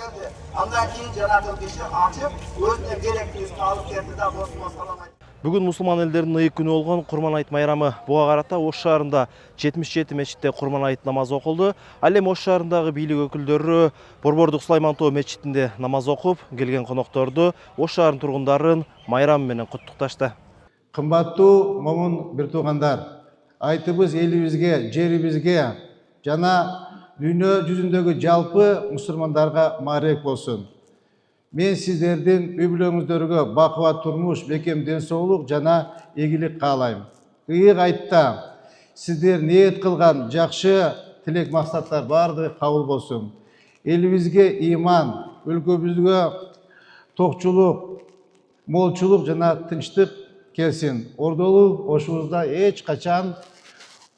келди. Андан кийин жанагы киши ачып, өзүнө керектүүсүн алып келди да босмо салам айтты. Бүгін мұсылман елдерінің ыйык күнү болгон Курман айт майрамы. Буга карата Ош шаарында 77 мечитте Курман айт намазы окулду. Ал эми Ош шаарындагы бийлик өкүлдөрү Борбордук Сулайман-Тоо мечитинде намаз окуп, келген конокторду Ош шаарынын тургундарын майрамы менен куттукташты. Кымбаттуу момун бир туугандар, айтыбыз элибизге, жерибизге жана дүйнө жүзүндөгү жалпы мусулмандарга маарек болсун. Мен сиздердин үй бүлөңүздөргө бакубат турмуш, бекем ден соолук жана ийгилик каалайм. Ыйык айтта сиздер ниет кылган жакшы тилек максаттар баардыгы кабыл болсун. Элибизге иман, өлкөбүзгө токчулук, молчулук жана тынчтык келсин. Ордолу ошубузда эч качан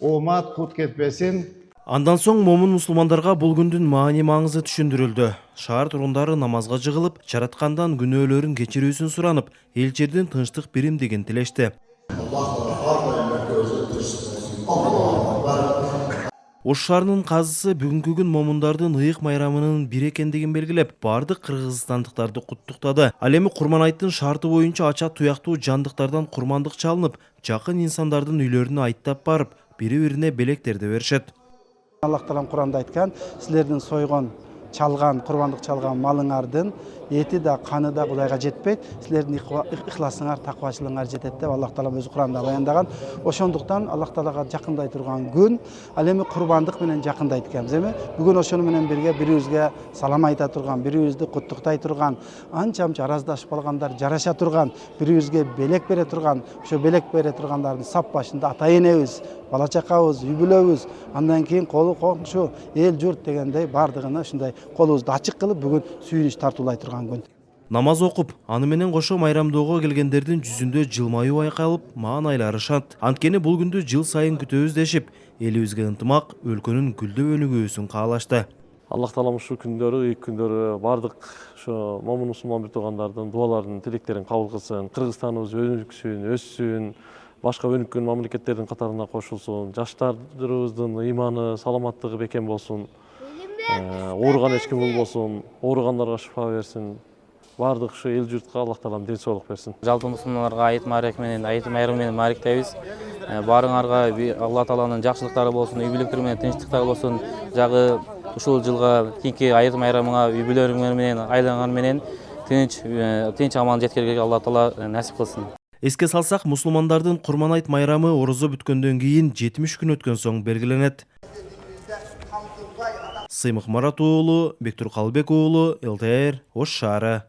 оомат кут кетпесин. Андан соң момун мусулмандарга бул күндүн маани маңызы түшүндүрүлдү. Шаар тургундары намазга жыгылып, жараткандан күнөөлөрүн кечирүүсүн суранып, эл жердин тынчтык биримдигин тилешти. Ош шаарынын казысы бүгүнкү күн момундардын ыйык майрамынын бир экендигин белгилеп, бардык кыргызстандыктарды куттуктады. Ал эми Курман айттын шарты боюнча ача туяктуу жандыктардан курмандык чалынып, жакын инсандардын үйлөрүнө айттап барып, бири-бирине белектерди беришет. Аллах Таалам Куранда айткан, силердин сойгон, чалган, курбандык чалган малыңардын эти да, каны да Кудайга жетпейт. Силердин ихласыңар, таквачылыгыңар жетет деп Аллах Таалам өзү Куранда баяндаган. Ошондуктан Аллах Таалага жакындай турган күн, ал эми курбандык менен жакындайт экенбиз. Эми бүгүн ошону менен бирге бири-бирибизге салам айта турган, бири-бирибизди куттуктай турган, анча-мынча араздашып калгандар жараша турган, бири-бирибизге белек бере турган, ошо белек бере тургандардын сап башында ата энебиз, бала чакабыз, үй бүлөбүз, андан кийин колу комшу, эл журт дегендей бардыгына ушундай колубузду ачык кылып бүгүн сүйүнүч тартуулай турган күн. Намаз окуп, аны менен кошо майрамдоого келгендердин жүзүндө жылмаюу айкалып, маанайлары шат. Анткени бул күндү жыл сайын күтөбүз дешип, элибизге ынтымак, өлкөнүн гүлдөп өнүгүүсүн каалашты. Аллах Таалам ушу күндөрү, ыйык күндөрү бардык ошо момун мусулман бир туугандардын дуаларын, тилектерин кабыл кылсын, Кыргызстаныбыз өнүксүн, өссүн, башка өнүккөн мамлекеттердин катарына кошулсун, жаштарыбыздын ыйманы, саламаттыгы бекем болсун, ооруган эч ким болбосун, ооругандарга шифа берсин. Бардык ушу эл журтка Аллах Таалам ден соолук берсин. Жалпы мусулмандарга айт майрамы менен мааректейбиз. Баарыңарга Алла Тааланын жакшылыктары болсун, үй бүлөктөр менен тынчтыктар болсун. Жагы ушул жылга кийинки айт майрамыңа үй бүлөңөр менен айланган менен тынч аман жеткерүүгө Алла Таала насип кылсын. Эске салсак, мусулмандардын Курман айт майрамы орозо бүткөндөн кийин 70 күн өткөн соң белгиленет. Сыймык Марат уулу, Бектур Калбек уулу, ЛТР, Ош шаары.